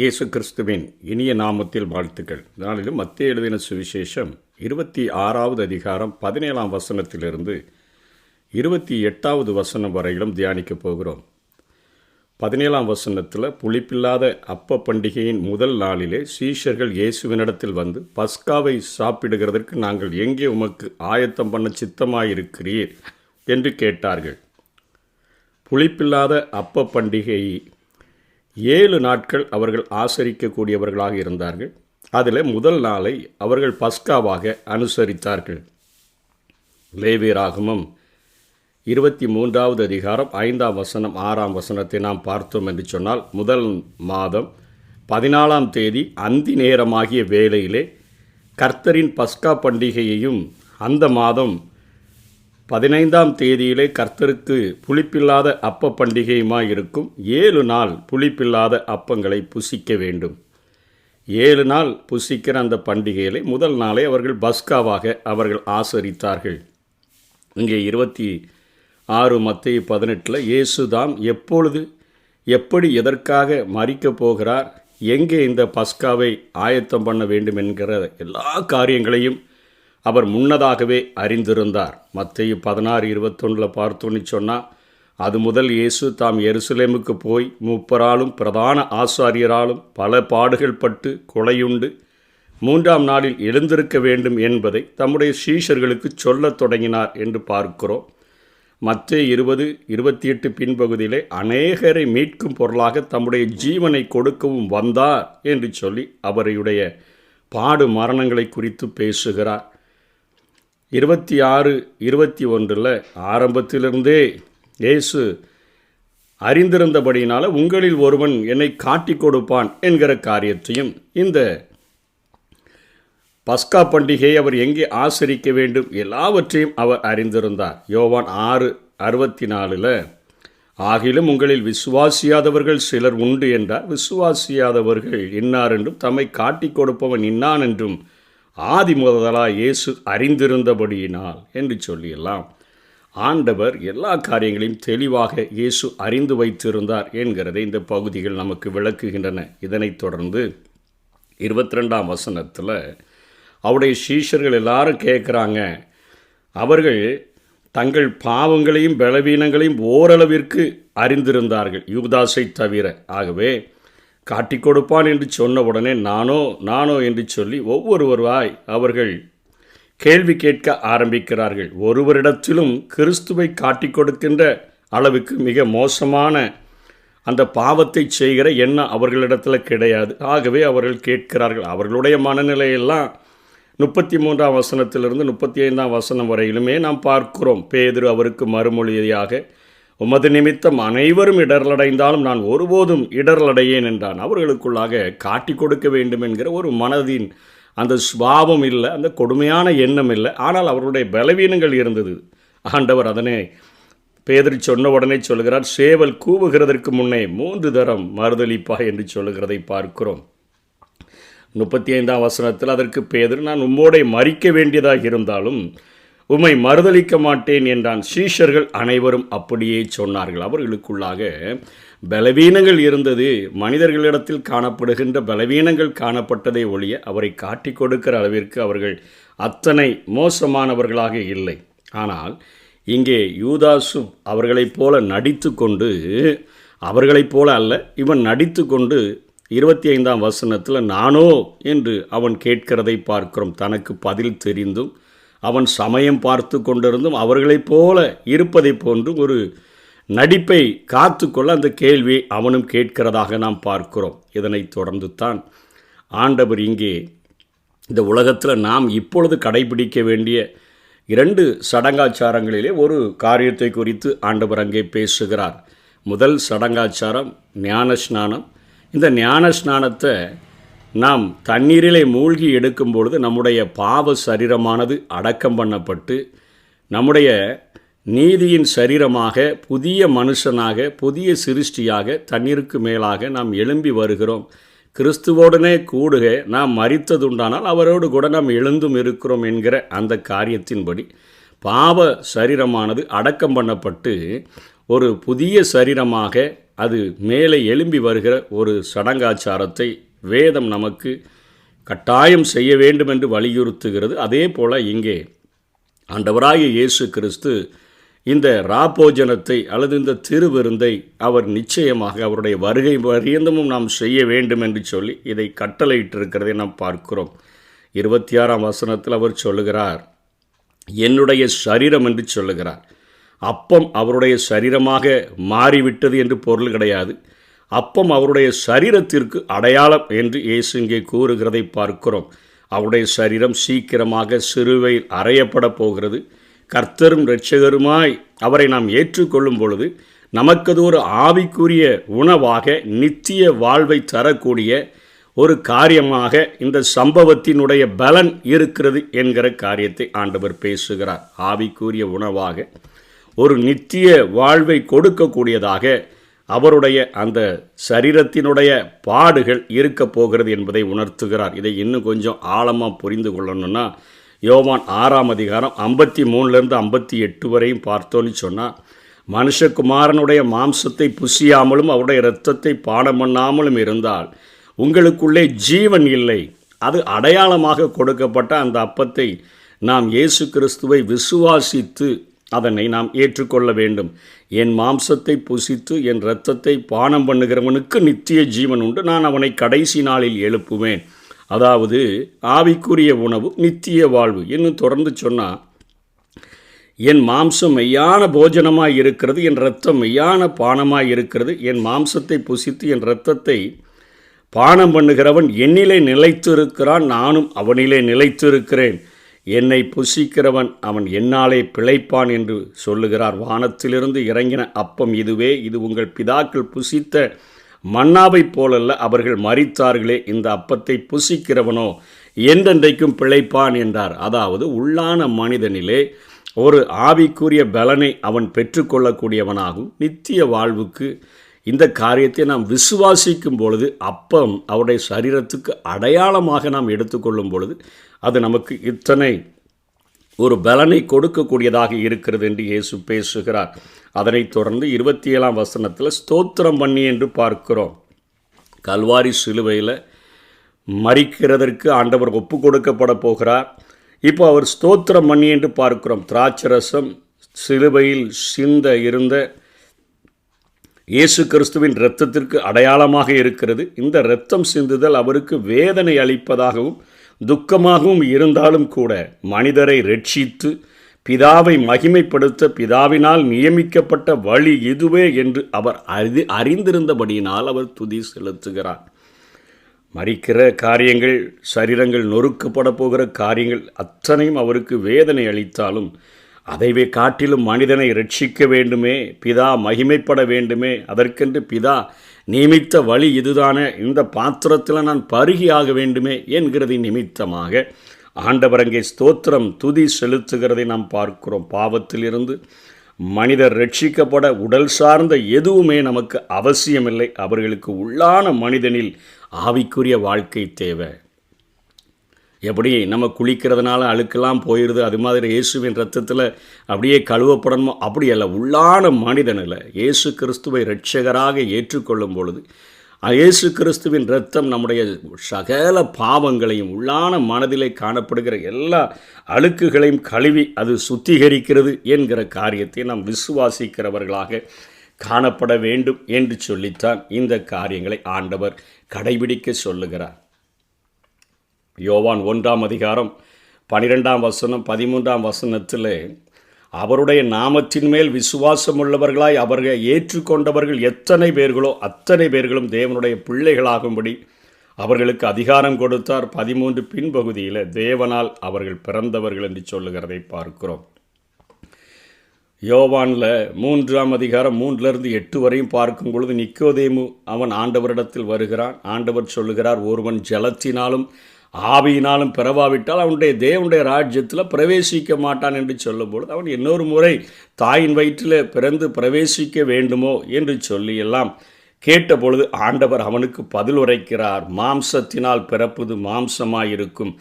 இயேசு கிறிஸ்துவின் இனிய நாமத்தில் வாழ்த்துக்கள். நாளிலும் மத்தேயு எழுதின சுவிசேஷம் 26வது அதிகாரம் 17ஆம் வசனத்திலிருந்து 28வது வசனம் வரையிலும் தியானிக்கப் போகிறோம். 17ஆம் வசனத்தில், புளிப்பில்லாத அப்ப பண்டிகையின் முதல் நாளிலே சீஷர்கள் இயேசுவினிடத்தில் வந்து, பஸ்காவை சாப்பிடுகிறதற்கு நாங்கள் எங்கே உமக்கு ஆயத்தம் பண்ண சித்தமாயிருக்கிறீர் என்று கேட்டார்கள். புளிப்பில்லாத அப்ப பண்டிகை 7 நாட்கள் அவர்கள் ஆசரிக்கக்கூடியவர்களாக இருந்தார்கள். அதில் முதல் நாளை அவர்கள் பஸ்காவாக அனுசரித்தார்கள். லேவியராகமம் 23வது அதிகாரம் 5ஆம் வசனம் 6ஆம் வசனத்தை நாம் பார்த்தோம் என்று சொன்னால், முதல் மாதம் 14ஆம் தேதி அந்தி நேரமாகிய வேளையிலே கர்த்தரின் பஸ்கா பண்டிகையையும், அந்த மாதம் 15ஆம் தேதியிலே கர்த்தருக்கு புளிப்பில்லாத அப்ப பண்டிகையுமாய் இருக்கும் 7 நாள் புளிப்பில்லாத அப்பங்களை புசிக்க வேண்டும். 7 நாள் புசிக்கிற அந்த பண்டிகையிலே முதல் நாளை அவர்கள் பஸ்காவாக அவர்கள் ஆசரித்தார்கள். இங்கே 26 மத்தேயு 18 இயேசுதாம் எப்பொழுது, எப்படி, எதற்காக மரிக்கப் போகிறார், எங்கே இந்த பஸ்காவை ஆயத்தம் பண்ண வேண்டும் என்கிற எல்லா காரியங்களையும் அவர் முன்னதாகவே அறிந்திருந்தார். மத்தேயு 16:21 பார்த்தோன்னு சொன்னால், அது முதல் இயேசு தாம் எருசலேமுக்கு போய் மூப்பராலும் பிரதான ஆசாரியராலும் பல பாடுகள் பட்டு கொலையுண்டு 3ஆம் நாளில் எழுந்திருக்க வேண்டும் என்பதை தம்முடைய சீஷர்களுக்கு சொல்லத் தொடங்கினார் என்று பார்க்கிறோம். மத்தேயு 20:28 பின்பகுதியிலே, அநேகரை மீட்கும் பொருளாக தம்முடைய ஜீவனை கொடுக்கவும் வந்தார் என்று சொல்லி அவருடைய பாடு மரணங்களை குறித்து பேசுகிறார். 26:21 ஆரம்பத்திலிருந்தே இயேசு அறிந்திருந்தபடியினால் உங்களில் ஒருவன் என்னை காட்டி கொடுப்பான் என்கிற காரியத்தையும், இந்த பஸ்கா பண்டிகையை அவர் எங்கே ஆசரிக்க வேண்டும் எல்லாவற்றையும் அவர் அறிந்திருந்தார். யோவான் 6:64 ஆகிலும் உங்களில் விசுவாசியாதவர்கள் சிலர் உண்டு என்றார். விசுவாசியாதவர்கள் இன்னார் என்றும் தம்மை காட்டி கொடுப்பவன் இன்னான் என்றும் ஆதி முதலாக இயேசு அறிந்திருந்தபடியினால் என்று சொல்லியெல்லாம் ஆண்டவர் எல்லா காரியங்களையும் தெளிவாக இயேசு அறிந்து வைத்திருந்தார் என்கிறதை இந்த பகுதிகள் நமக்கு விளக்குகின்றன. இதனைத் தொடர்ந்து 22ஆம் வசனத்தில் அவருடைய சீஷர்கள் எல்லாரும் கேட்குறாங்க. அவர்கள் தங்கள் பாவங்களையும் பலவீனங்களையும் ஓரளவிற்கு அறிந்திருந்தார்கள், யூதாசை தவிர. ஆகவே காட்டி கொடுப்பான் என்று சொன்ன உடனே நானோ என்று சொல்லி ஒவ்வொருவராய் அவர்கள் கேள்வி கேட்க ஆரம்பிக்கிறார்கள். ஒருவரிடத்திலும் கிறிஸ்துவை காட்டி கொடுக்கின்ற அளவுக்கு மிக மோசமான அந்த பாவத்தை செய்கிற எண்ணம் அவர்களிடத்தில் கிடையாது. ஆகவே அவர்கள் கேட்கிறார்கள். அவர்களுடைய மனநிலையெல்லாம் 33ஆம் வசனத்திலிருந்து 35ஆம் வசனம் வரையிலுமே நாம் பார்க்கிறோம். பேதுரு அவருக்கு மறுமொழியாக, உமது நிமித்தம் அனைவரும் இடரலடைந்தாலும் நான் ஒருபோதும் இடரலடையேன் என்றான். அவர்களுக்குள்ளாக காட்டி கொடுக்க வேண்டும் என்கிற ஒரு மனதின் அந்த சுபாவம் இல்லை, அந்த கொடுமையான எண்ணம் இல்லை. ஆனால் அவர்களுடைய பலவீனங்கள் இருந்தது. ஆண்டவர் அதனை பேதுரு சொன்ன உடனே சொல்கிறார், சேவல் கூவுகிறதற்கு முன்னே 3 தரம் மறுதலிப்பா என்று சொல்லுகிறதை பார்க்கிறோம். 35ஆம் வசனத்தில் அதற்கு பேதுரு, நான் உம்மோடே மரிக்க வேண்டியதாக இருந்தாலும் உம்மை மறுதலிக்க மாட்டேன் என்றான். சீஷர்கள் அனைவரும் அப்படியே சொன்னார்கள். அவர்களுக்குள்ளாக பலவீனங்கள் இருந்தது. மனிதர்களிடத்தில் காணப்படுகின்ற பலவீனங்கள் காணப்பட்டதை ஒழிய அவரை காட்டி கொடுக்கிற அளவிற்கு அவர்கள் அத்தனை மோசமானவர்களாக இல்லை. ஆனால் இங்கே யூதாசும் அவர்களைப் போல நடித்து கொண்டு, அவர்களைப் போல அல்ல, இவன் நடித்து கொண்டு 25ஆம் வசனத்தில் நானோ என்று அவன் கேட்கிறதை பார்க்கிறோம். தனக்கு பதில் தெரிந்தும் அவன் சமயம் பார்த்து கொண்டிருந்தும் அவர்களைப் போல இருப்பதை போன்று ஒரு நடிப்பை காத்து கொள்ள அந்த கேள்வியை அவனும் கேட்கிறதாக நாம் பார்க்கிறோம். இதனைத் தொடர்ந்து தான் ஆண்டவர் இங்கே இந்த உலகத்தில் நாம் இப்பொழுது கடைபிடிக்க வேண்டிய 2 சடங்காச்சாரங்களிலே ஒரு காரியத்தை குறித்து ஆண்டவர் அங்கே பேசுகிறார். முதல் சடங்காச்சாரம் ஞான ஸ்நானம். இந்த ஞான ஸ்நானத்தை நாம் தண்ணீரிலே மூழ்கி எடுக்கும் பொழுது நம்முடைய பாவ சரீரமானது அடக்கம் பண்ணப்பட்டு நம்முடைய நீதியின் சரீரமாக, புதிய மனுஷனாக, புதிய சிருஷ்டியாக தண்ணீருக்கு மேலாக நாம் எழும்பி வருகிறோம். கிறிஸ்துவோடனே கூடுக நாம் மரித்ததுண்டானால் அவரோடு கூட நாம் எழுந்தும் இருக்கிறோம் என்கிற அந்த காரியத்தின்படி பாவ சரீரமானது அடக்கம் பண்ணப்பட்டு ஒரு புதிய சரீரமாக அது மேலே எழும்பி வருகிற ஒரு சடங்காச்சாரத்தை வேதம் நமக்கு கட்டாயம் செய்ய வேண்டும் என்று வலியுறுத்துகிறது. அதே போல் இங்கே ஆண்டவராகிய இயேசு கிறிஸ்து இந்த ராபோஜனத்தை அல்லது இந்த திருவிருந்தை அவர் நிச்சயமாக அவருடைய வருகை பரியந்தமும் நாம் செய்ய வேண்டும் என்று சொல்லி இதை கட்டளையிட்டிருக்கிறதை நாம் பார்க்கிறோம். 26ஆம் வசனத்தில் அவர் சொல்லுகிறார், என்னுடைய சரீரம் என்று சொல்லுகிறார். அப்பம் அவருடைய சரீரமாக மாறிவிட்டது என்று பொருள் கிடையாது. அப்பம் அவருடைய சரீரத்திற்கு அடையாளம் என்று இயேசு இங்கே கூறுகிறதை பார்க்கிறோம். அவருடைய சரீரம் சீக்கிரமாக சிலுவையில் அறையப்பட போகிறது. கர்த்தரும் இரட்சகருமாய் அவரை நாம் ஏற்றுக்கொள்ளும் பொழுது நமக்கது ஒரு ஆவிக்குரிய உணவாக நித்திய வாழ்வை தரக்கூடிய ஒரு காரியமாக இந்த சம்பவத்தினுடைய பலன் இருக்கிறது என்கிற காரியத்தை ஆண்டவர் பேசுகிறார். ஆவிக்குரிய உணவாக ஒரு நித்திய வாழ்வை கொடுக்கக்கூடியதாக அவருடைய அந்த சரீரத்தினுடைய பாடுகள் இருக்க போகிறது என்பதை உணர்த்துகிறார். இதை இன்னும் கொஞ்சம் ஆழமாக புரிந்து கொள்ளணும்னா யோவான் 6ஆம் அதிகாரம் 53 58 வரையும் பார்த்தோன்னு சொன்னால், மனுஷகுமாரனுடைய மாம்சத்தை புசியாமலும் அவருடைய இரத்தத்தை பானம் பண்ணாமலும் இருந்தால் உங்களுக்குள்ளே ஜீவன் இல்லை. அது அடையாளமாக கொடுக்கப்பட்ட அந்த அப்பத்தை நாம் இயேசு கிறிஸ்துவை விசுவாசித்து அதனை நாம் ஏற்றுக்கொள்ள வேண்டும். என் மாம்சத்தை புசித்து என் இரத்தத்தை பானம் பண்ணுகிறவனுக்கு நித்திய ஜீவன் உண்டு, நான் அவனை கடைசி நாளில் எழுப்புவேன். அதாவது ஆவிக்குரிய உணவு நித்திய வாழ்வு. இன்னும் தொடர்ந்து சொன்னால், என் மாம்சம் மெய்யான போஜனமாய் இருக்கிறது, என் இரத்தம் மெய்யான பானமாய் இருக்கிறது. என் மாம்சத்தை புசித்து என் இரத்தத்தை பானம் பண்ணுகிறவன் என்னிலே நிலைத்து இருக்கிறான், நானும் அவனிலே நிலைத்து இருக்கிறேன். என்னை புசிக்கிறவன் அவன் என்னாலே பிழைப்பான் என்று சொல்லுகிறார். வானத்திலிருந்து இறங்கின அப்பம் இதுவே, இது உங்கள் பிதாக்கள் புசித்த மன்னாவைப் போலல்ல, அவர்கள் மரித்தார்களே. இந்த அப்பத்தை புசிக்கிறவனோ என்றென்றைக்கும் பிழைப்பான் என்றார். அதாவது உள்ளான மனிதனிலே ஒரு ஆவிக்குரிய பலனை அவன் பெற்றுக்கொள்ளக்கூடியவனாகும். நித்திய வாழ்வுக்கு இந்த காரியத்தை நாம் விசுவாசிக்கும் பொழுது, அப்பம் அவருடைய சரீரத்துக்கு அடையாளமாக நாம் எடுத்துக்கொள்ளும் பொழுது அது நமக்கு இத்தனை ஒரு பலனை கொடுக்கக்கூடியதாக இருக்கிறது என்று இயேசு பேசுகிறார். அதனைத் தொடர்ந்து 27ஆம் வசனத்தில் ஸ்தோத்திரம் பண்ணி என்று பார்க்கிறோம். கல்வாரி சிலுவையில் மரிக்கிறதற்கு ஆண்டவர் ஒப்பு கொடுக்கப்பட போகிறார். இப்போ அவர் ஸ்தோத்திரம் பண்ணி என்று பார்க்கிறோம். திராட்சரசம் சிலுவையில் சிந்த இருந்த இயேசு கிறிஸ்துவின் இரத்தத்திற்கு அடையாளமாக இருக்கிறது. இந்த இரத்தம் சிந்துதல் அவருக்கு வேதனை அளிப்பதாகவும் துக்கமாகவும் இருந்தாலும் கூட மனிதரை ரட்சித்து பிதாவை மகிமைப்படுத்த பிதாவினால் நியமிக்கப்பட்ட வழி இதுவே என்று அவர் அறிந்திருந்தபடியினால் அவர் துதி செலுத்துகிறார். மரிக்கிற காரியங்கள், சரீரங்கள் நொறுக்கப்பட போகிற காரியங்கள் அத்தனையும் அவருக்கு வேதனை அளித்தாலும் அதைவே காட்டிலும் மனிதனை ரட்சிக்க வேண்டுமே, பிதா மகிமைப்பட வேண்டுமே, அதற்கென்று பிதா நியமித்த வழி இதுதானே, இந்த பாத்திரத்தில் நான் பருகியாக வேண்டுமே என்கிறது நிமித்தமாக ஆண்டவர் அங்கே ஸ்தோத்திரம் துதி செலுத்துகிறதை நாம் பார்க்கிறோம். பாவத்திலிருந்து மனிதர் ரட்சிக்கப்பட உடல் சார்ந்த எதுவுமே நமக்கு அவசியமில்லை. அவர்களுக்கு உள்ளான மனிதனில் ஆவிக்குரிய வாழ்க்கை தேவை. எப்படி நம்ம குளிக்கிறதுனால அழுக்கெல்லாம் போயிடுது, அது மாதிரி இயேசுவின் இரத்தத்தில் அப்படியே கழுவப்படணுமோ அப்படி அல்ல. உள்ளான மனிதனில் இயேசு கிறிஸ்துவை இரட்சகராக ஏற்றுக்கொள்ளும் பொழுது இயேசு கிறிஸ்துவின் இரத்தம் நம்முடைய சகல பாவங்களையும் உள்ளான மனதிலே காணப்படுகிற எல்லா அழுக்குகளையும் கழுவி அது சுத்திகரிக்கிறது என்கிற காரியத்தை நாம் விசுவாசிக்கிறவர்களாக காணப்பட வேண்டும் என்று சொல்லித்தான் இந்த காரியங்களை ஆண்டவர் கடைபிடிக்க சொல்லுகிறார். யோவான் 1ஆம் அதிகாரம் 12ஆம் வசனம் 13ஆம் வசனத்தில் அவருடைய நாமத்தின் மேல் விசுவாசம் உள்ளவர்களாய் அவர்கள் ஏற்றுக்கொண்டவர்கள் எத்தனை பேர்களோ அத்தனை பேர்களும் தேவனுடைய பிள்ளைகளாகும்படி அவர்களுக்கு அதிகாரம் கொடுத்தார். 13 பின்பகுதியில் தேவனால் அவர்கள் பிறந்தவர்கள் என்று சொல்லுகிறதை பார்க்கிறோம். யோவானில் 3ஆம் அதிகாரம் 3-8 வரையும் பார்க்கும் பொழுது நிக்கோதேமு அவன் ஆண்டவரிடத்தில் வருகிறான். ஆண்டவர் சொல்லுகிறார், ஒருவன் ஜலத்தினாலும் ஆவியினாலும் பிறவாவிட்டால் அவனுடைய தேவனுடைய ராஜ்யத்தில் பிரவேசிக்க மாட்டான் என்று சொல்லும்பொழுது அவன் இன்னொரு முறை தாயின் வயிற்றில் பிறந்து பிரவேசிக்க வேண்டுமோ என்று சொல்லி எல்லாம் கேட்டபொழுது ஆண்டவர் அவனுக்கு பதில் உரைக்கிறார். மாம்சத்தினால் பிறப்பது மாம்சமாயிருக்கும்,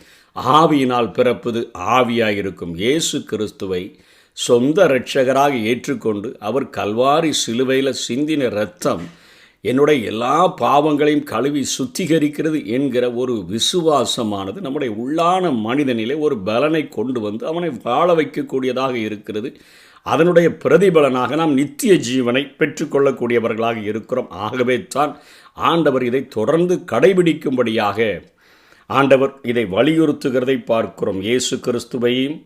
ஆவியினால் பிறப்பது ஆவியாயிருக்கும். இயேசு கிறிஸ்துவை சொந்த இரட்சகராக ஏற்றுக்கொண்டு அவர் கல்வாரி சிலுவையில் சிந்தின இரத்தம் என்னுடைய எல்லா பாவங்களையும் கழுவி சுத்திகரிக்கிறது என்கிற ஒரு விசுவாசமானது நம்முடைய உள்ளான மனிதனிலே ஒரு பலனை கொண்டு வந்து அவனை வாழ வைக்கக்கூடியதாக இருக்கிறது. அதனுடைய பிரதிபலனாக நாம் நித்திய ஜீவனை பெற்றுக்கொள்ளக்கூடியவர்களாக இருக்கிறோம். ஆகவே தான் ஆண்டவர் இதை தொடர்ந்து கடைபிடிக்கும்படியாக ஆண்டவர் இதை வலியுறுத்துகிறதை பார்க்கிறோம். இயேசு கிறிஸ்துவையும்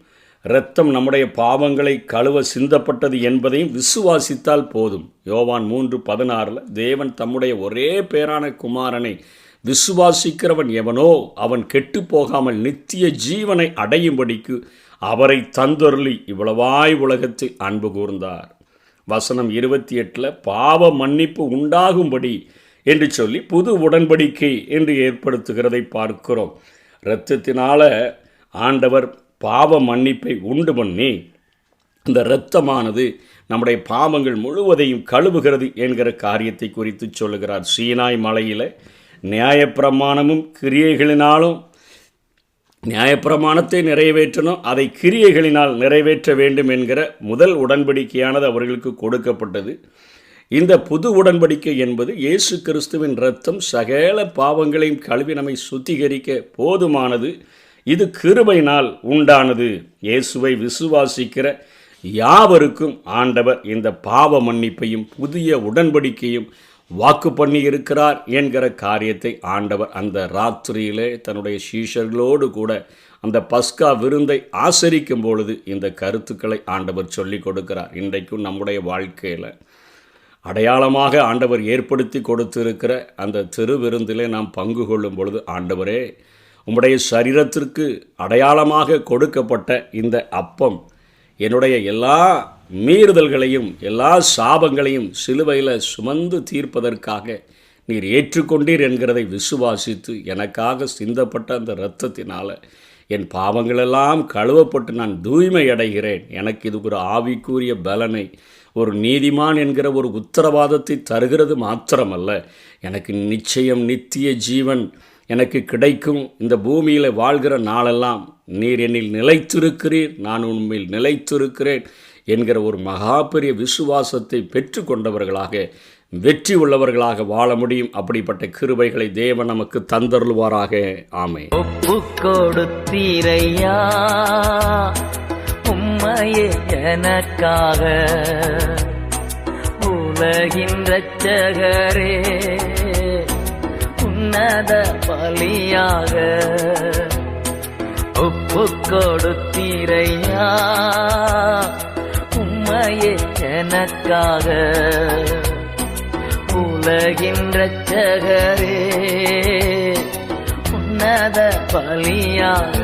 இரத்தம் நம்முடைய பாவங்களை கழுவ சிந்தப்பட்டது என்பதையும் விசுவாசித்தால் போதும். யோவான் 3:16 தேவன் தம்முடைய ஒரே பேரான குமாரனை விசுவாசிக்கிறவன் எவனோ அவன் கெட்டு போகாமல் நித்திய ஜீவனை அடையும்படிக்கு அவரை தந்தருளி இவ்வளவாய் உலகத்தில் அன்பு கூர்ந்தார். வசனம் 28 பாவ மன்னிப்பு உண்டாகும்படி என்று சொல்லி புது உடன்படிக்கை என்று ஏற்படுத்துகிறதை பார்க்கிறோம். இரத்தத்தினால ஆண்டவர் பாவ மன்னிப்பை உண்டு பண்ணி இந்த இரத்தமானது நம்முடைய பாவங்கள் முழுவதையும் கழுவுகிறது என்கிற காரியத்தை குறித்து சொல்லுகிறார். சீனாய் மலையில் நியாயப்பிரமாணமும் கிரியைகளினாலும் நியாயப்பிரமாணத்தை நிறைவேற்றணும், அதை கிரியைகளினால் நிறைவேற்ற வேண்டும் என்கிற முதல் உடன்படிக்கையானது அவர்களுக்கு கொடுக்கப்பட்டது. இந்த புது உடன்படிக்கை என்பது இயேசு கிறிஸ்துவின் இரத்தம் சகல பாவங்களையும் கழுவி நம்மை சுத்திகரிக்க போதுமானது. இது கிருபையினால் உண்டானது. இயேசுவை விசுவாசிக்கிற யாவருக்கும் ஆண்டவர் இந்த பாவ மன்னிப்பையும் புதிய உடன்படிக்கையும் வாக்கு பண்ணி இருக்கிறார் என்கிற காரியத்தை ஆண்டவர் அந்த ராத்திரியிலே தன்னுடைய சீஷர்களோடு கூட அந்த பஸ்கா விருந்தை ஆசரிக்கும் பொழுது இந்த கருத்துக்களை ஆண்டவர் சொல்லி கொடுக்கிறார். இன்றைக்கும் நம்முடைய வாழ்க்கையில் அடையாளமாக ஆண்டவர் ஏற்படுத்தி கொடுத்திருக்கிற அந்த திருவிருந்திலே நாம் பங்கு கொள்ளும் பொழுது, ஆண்டவரே உம்முடைய சரீரத்திற்கு அடையாளமாக கொடுக்கப்பட்ட இந்த அப்பம் என்னுடைய எல்லா மீறுதல்களையும் எல்லா சாபங்களையும் சிலுவையில் சுமந்து தீர்ப்பதற்காக நீர் ஏற்றுக்கொண்டீர் என்கிறதை விசுவாசித்து எனக்காக சிந்தப்பட்ட அந்த இரத்தத்தினால் என் பாவங்களெல்லாம் கழுவப்பட்டு நான் தூய்மை அடைகிறேன். எனக்கு இது ஒரு ஆவிக்குரிய பலனை, ஒரு நீதிமான் என்கிற ஒரு உத்தரவாதத்தை தருகிறது மாத்திரமல்ல, எனக்கு நிச்சயம் நித்திய ஜீவன் எனக்கு கிடைக்கும். இந்த பூமியில் வாழ்கிற நாளெல்லாம் நீர் என்னில் நிலைத்திருக்கிறீர், நான் உண்மையில் நிலைத்திருக்கிறேன் என்கிற ஒரு மகா பெரிய விசுவாசத்தை பெற்று கொண்டவர்களாக வெற்றி உள்ளவர்களாக வாழ முடியும். அப்படிப்பட்ட கிருபைகளை தேவன் நமக்கு தந்தருள்வாராக. ஆமென். ஒப்பு கொடுத்தீரையா உம்மையே எனக்காக, உலகின் இரட்சகரே உன்னத பலியாக. ஒப்பு கொடுத்தீரையா உம்மையே எனக்காக, உலகின் இரட்சகரே உன்னத பலியாக.